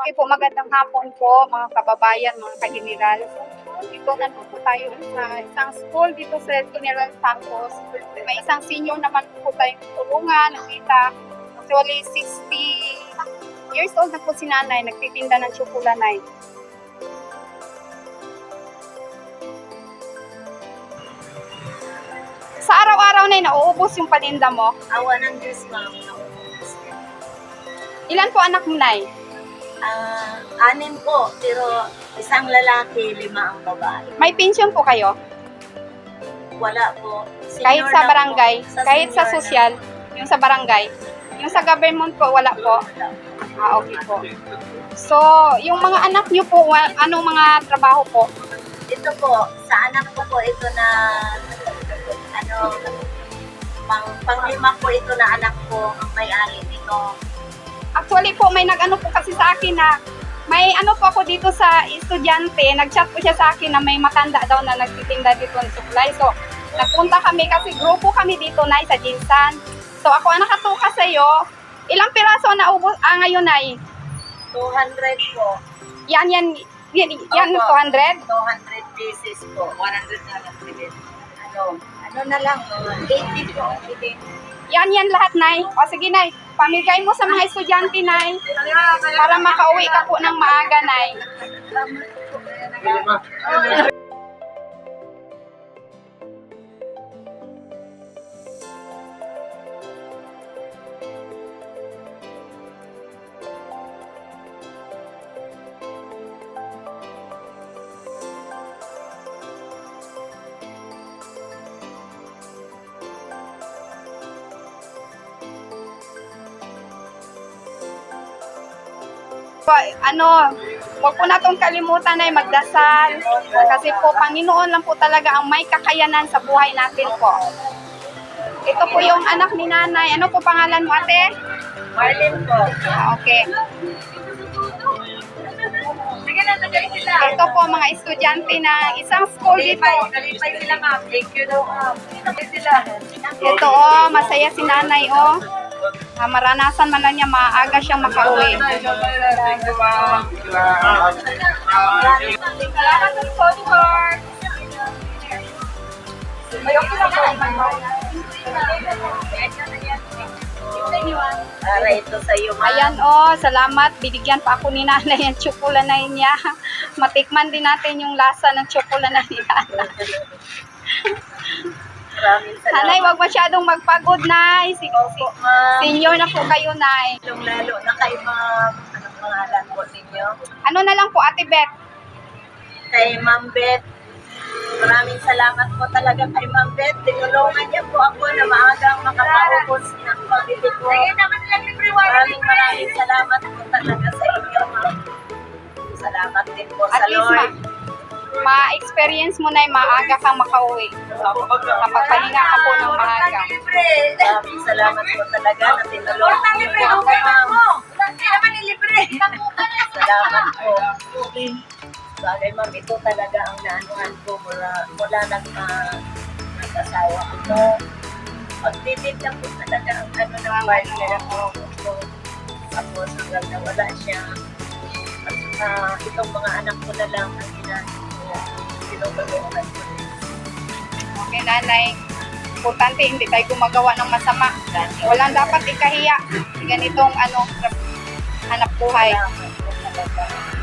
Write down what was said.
Okay po, magandang hapon po mga kababayan, mga ka-general. Dito nandito tayo sa isang school dito sa General Santos. May isang senior naman po tayong tulungan, nakita. Actually, 60 years old na po si nanay, nagtitinda ng tsokolanay. Sa araw-araw na nauubos yung paninda mo. Awa ng Diyos, ma'am. Nauubos. Ilan po anak mo, nay? 6 po, pero isang lalaki, 5 ang babae. May pension po kayo? Wala po. Senior Kahit sa lang barangay, po. kahit sa senior sosyal, yung sa barangay. Yung sa government po, wala po. lang. Okay po. So, yung mga anak niyo po, anong mga trabaho po? Ito po, sa anak ko po ito na, pang-5 po ito na anak ko ang may-ari nito. Actually po, may nag-ano po kasi sa akin na may ano po ako dito sa estudyante, nag-chat po siya sa akin na may matanda daw na nagtitinda dito ng supply. So, nagpunta kami kasi grupo kami dito na sa Jinsan. So, ako ang nakatuka sa iyo. Ilang piraso na ubos ngayon ay? 200 po. Yan, Opo. 200? 200 pieces po. 100 na lang. Ano na lang, 80 po. 80. Yan lahat, Nay. O sige, Nay. Pamigay mo sa mga estudyante, Nay. Para makauwi ka po ng maaga, Nay. Huwag po natong kalimutan ay magdasal. Kasi po, Panginoon lang po talaga ang may kakayanan sa buhay natin po. Ito po yung anak ni nanay. Ano po pangalan mo, ate? Marlin po. Okay. Ito po mga estudyante ng isang school dito. Kalipay sila, ma'am. Thank you daw, ma'am. Kalipay sila. Ito masaya si nanay maranasan man lang niya, maaga siyang makauwi. Salamat sa sponsor. Para ito sa iyo, ma'am. Ayan salamat. Binigyan pa ako ni nanay yung tsokolanay niya. Matikman din natin yung lasa ng tsokolanay ni nanay. Maraming salamat. Nanay, wag masyadong magpagod, Nay. Opo, ma'am. Senior na po kayo, Nay. Lalo na kay ma'am. Anong pangalan po ninyo? Ano na lang po, Ate Beth? Kay Ma'am Beth. Maraming salamat po talaga kay Ma'am Beth. Tinulungan niya po ako na maagang makapaubos ng pabili ko. Maraming salamat po talaga sa inyo, ma'am. Salamat din po At sa least, Lord. ma-experience mo na maaga kang makauwi. Kapagpahinga ka po ng maaga. Maraming salamat po talaga na tinulungan niyo po ako, ma'am. Salamat po. Bagay, ma'am, ito talaga ang naanuhan ko mula nag-asawa ko. Pagtitid lang po talaga ang ano ng partner ko. Tapos hanggang nawala siya. At itong mga anak ko na lang ang tinutulungan ko. Okay, nanay. Importante, hindi tayo gumagawa ng masama. Walang dapat ikahiya. Ganitong hanap buhay. Salamat po talaga.